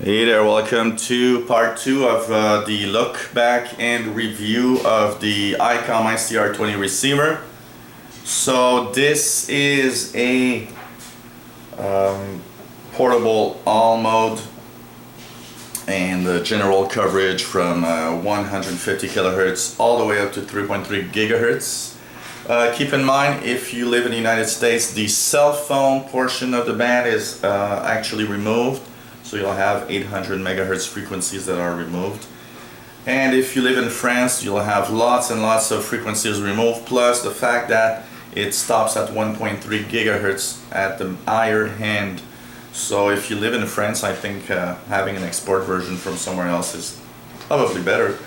Hey there, welcome to part 2 of the look back and review of the Icom IC R20 receiver. So this is a portable all mode and general coverage from 150 kilohertz all the way up to 3.3 gigahertz. Keep in mind, if you live in the United States, the cell phone portion of the band is actually removed. So you'll have 800 megahertz frequencies that are removed. And if you live in France, you'll have lots and lots of frequencies removed, plus the fact that it stops at 1.3 gigahertz at the higher end. So if you live in France, I think having an export version from somewhere else is probably better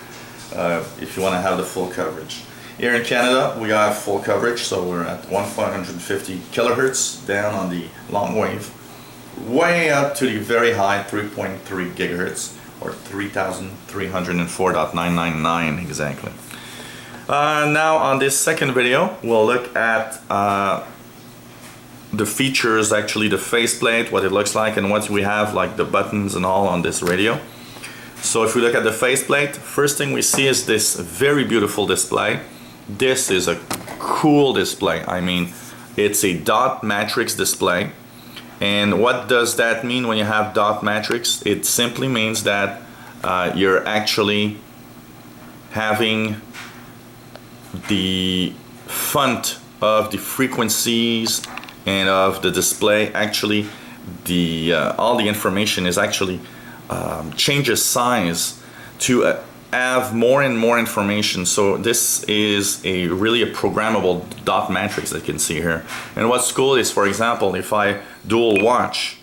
if you want to have the full coverage. Here in Canada, we have full coverage, so we're at 150 kilohertz down on the long wave, way up to the very high 3.3 gigahertz, or 3304.999 exactly. Now on this second video, we'll look at the features, actually the faceplate, what it looks like, and what we have, like the buttons and all on this radio. So if we look at the faceplate, first thing we see is this very beautiful display. This is a cool display. I mean, it's a dot matrix display. And what does that mean when you have dot matrix? It simply means that you're actually having the font of the frequencies and of the display, actually all the information is actually changes size to have more and more information. So this is really a programmable dot matrix that you can see here. And what's cool is, for example, if I dual watch,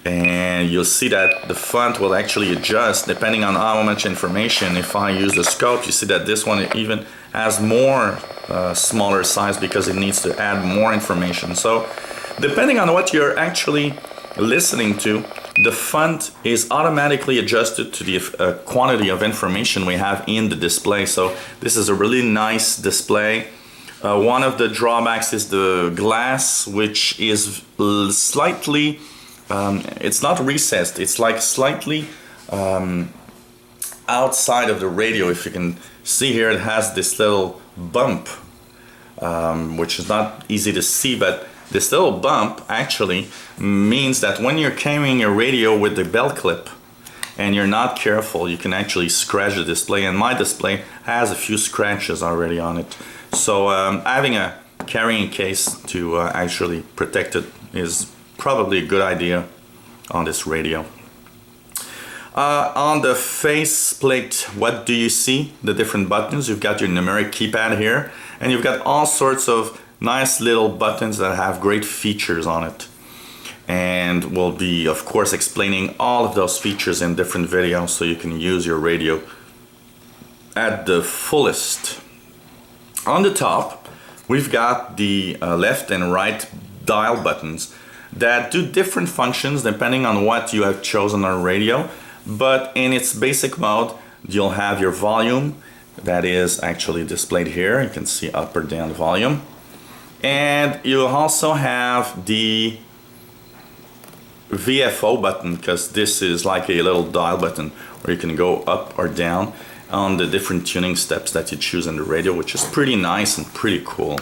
and you'll see that the font will actually adjust depending on how much information. If I use the scope, you see that this one even has more smaller size because it needs to add more information. So depending on what you're actually listening to, the font is automatically adjusted to the quantity of information we have in the display. So this is a really nice display. One of the drawbacks is the glass, which is slightly, it's not recessed, it's like slightly outside of the radio. If you can see here, it has this little bump, which is not easy to see, but this little bump actually means that when you're carrying your radio with the belt clip and you're not careful, you can actually scratch the display, and my display has a few scratches already on it. So having a carrying case to actually protect it is probably a good idea on this radio. On the faceplate, what do you see? The different buttons. You've got your numeric keypad here, and you've got all sorts of nice little buttons that have great features on it. And we'll be, of course, explaining all of those features in different videos so you can use your radio at the fullest. On the top, we've got the left and right dial buttons that do different functions depending on what you have chosen on radio. But in its basic mode, you'll have your volume that is actually displayed here. You can see up or down volume. And you'll also have the VFO button, because this is like a little dial button where you can go up or down on the different tuning steps that you choose in the radio, which is pretty nice and pretty cool.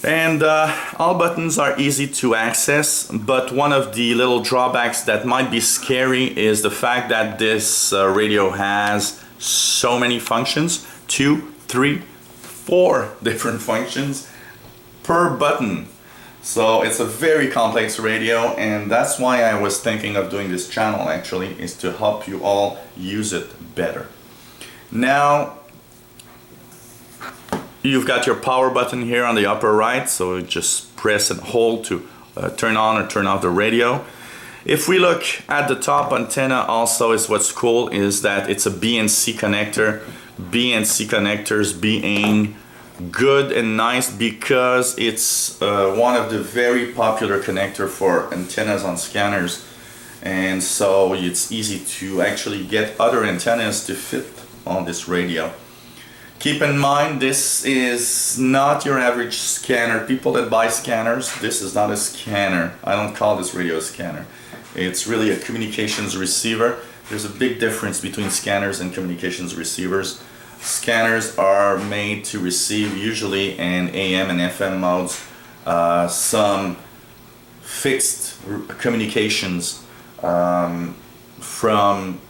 And all buttons are easy to access, but one of the little drawbacks that might be scary is the fact that this radio has so many functions, 2, 3, 4 different functions per button. So it's a very complex radio, and that's why I was thinking of doing this channel actually, is to help you all use it better. Now, you've got your power button here on the upper right, so just press and hold to turn on or turn off the radio. If we look at the top antenna also, is what's cool is that it's a Bnc connector. Bnc connectors being good and nice because it's one of the very popular connector for antennas on scanners, and so it's easy to actually get other antennas to fit on this radio. Keep in mind, this is not your average scanner. People that buy scanners, this is not a scanner. I don't call this radio a scanner. It's really a communications receiver. There's a big difference between scanners and communications receivers. Scanners are made to receive, usually in AM and FM modes, some fixed communications from,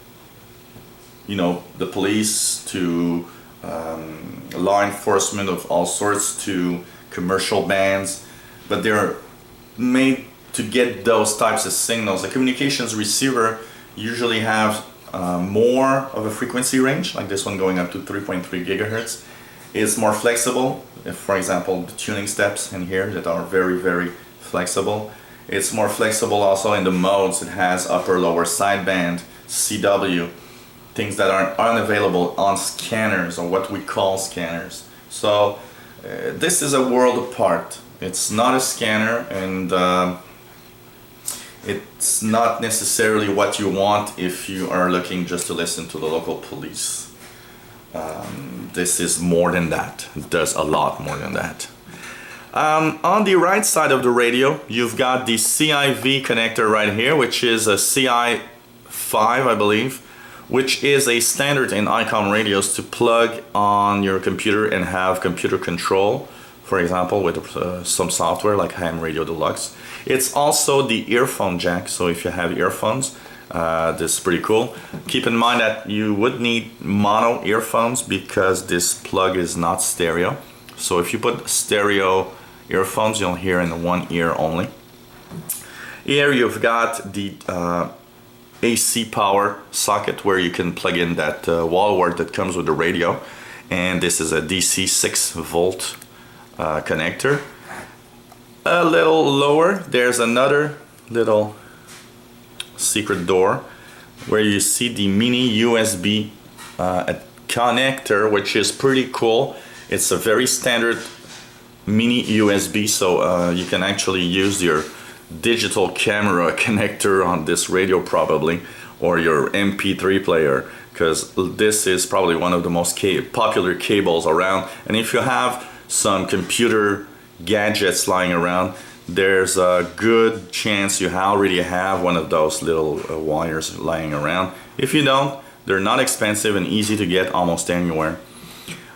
you know, the police to law enforcement of all sorts to commercial bands, but they're made to get those types of signals. The communications receiver usually have more of a frequency range, like this one going up to 3.3 gigahertz. It's more flexible. If, for example, the tuning steps in here that are very, very flexible. It's more flexible also in the modes. It has upper, lower sideband, CW, things that are unavailable on scanners, or what we call scanners. So this is a world apart. It's not a scanner, and it's not necessarily what you want if you are looking just to listen to the local police. This is more than that. It does a lot more than that. On the right side of the radio, you've got the CIV connector right here, which is a CI5, I believe, which is a standard in Icom radios to plug on your computer and have computer control, for example, with some software like Ham Radio Deluxe. It's also the earphone jack, so if you have earphones, this is pretty cool. Keep in mind that you would need mono earphones because this plug is not stereo. So if you put stereo earphones, you'll hear in one ear only. Here you've got the AC power socket where you can plug in that wall wart that comes with the radio, and this is a DC 6 volt connector. A little lower there's another little secret door where you see the mini USB connector, which is pretty cool. It's a very standard mini USB, so you can actually use your digital camera connector on this radio probably, or your MP3 player, because this is probably one of the most popular cables around. And if you have some computer gadgets lying around, there's a good chance you already have one of those little wires lying around. If you don't, they're not expensive and easy to get almost anywhere.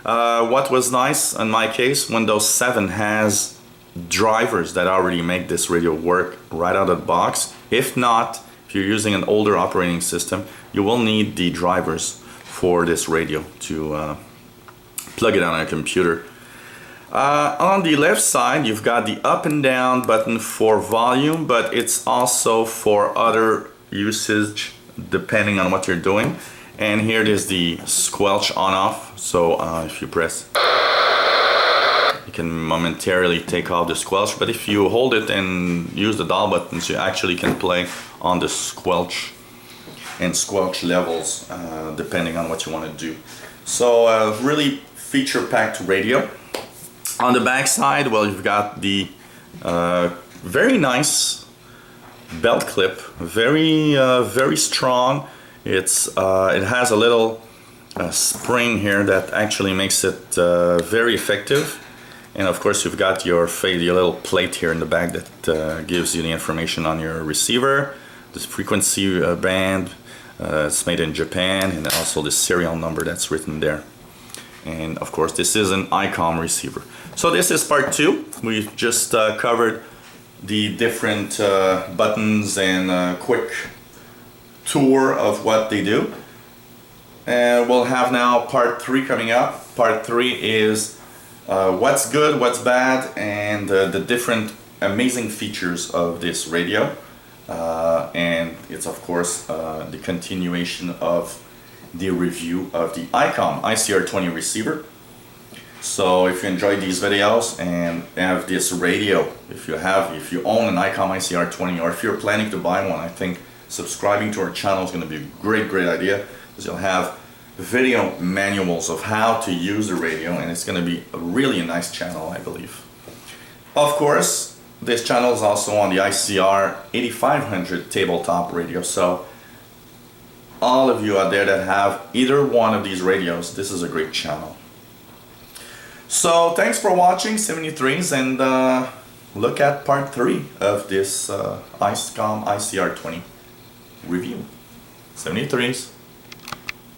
What was nice in my case, Windows 7 has drivers that already make this radio work right out of the box. If not, if you're using an older operating system, you will need the drivers for this radio to plug it on a computer. On the left side, you've got the up and down button for volume, but it's also for other usage depending on what you're doing. And here it is, the squelch on off. So if you press, you can momentarily take off the squelch, but if you hold it and use the dial buttons, you actually can play on the squelch and squelch levels depending on what you want to do. So really feature-packed radio. On the back side, well, you've got the very nice belt clip, very strong. It has a little spring here that actually makes it very effective. And of course, you've got your little plate here in the back that gives you the information on your receiver, the frequency band. It's made in Japan, and also the serial number that's written there. And of course, this is an Icom receiver. So this is part 2. We've just covered the different buttons and a quick tour of what they do. And we'll have now part 3 coming up. Part 3 is what's good, what's bad, and the different amazing features of this radio. And it's of course the continuation of the review of the Icom IC R20 receiver. So if you enjoyed these videos and have this radio, if you own an Icom IC R20, or if you're planning to buy one, I think subscribing to our channel is going to be a great idea, because you'll have video manuals of how to use the radio, and it's going to be a really nice channel, I believe. Of course, this channel is also on the ICR 8500 tabletop radio, so all of you out there that have either one of these radios, this is a great channel. So thanks for watching 73s, and look at part 3 of this Icom IC R20. review. 73s.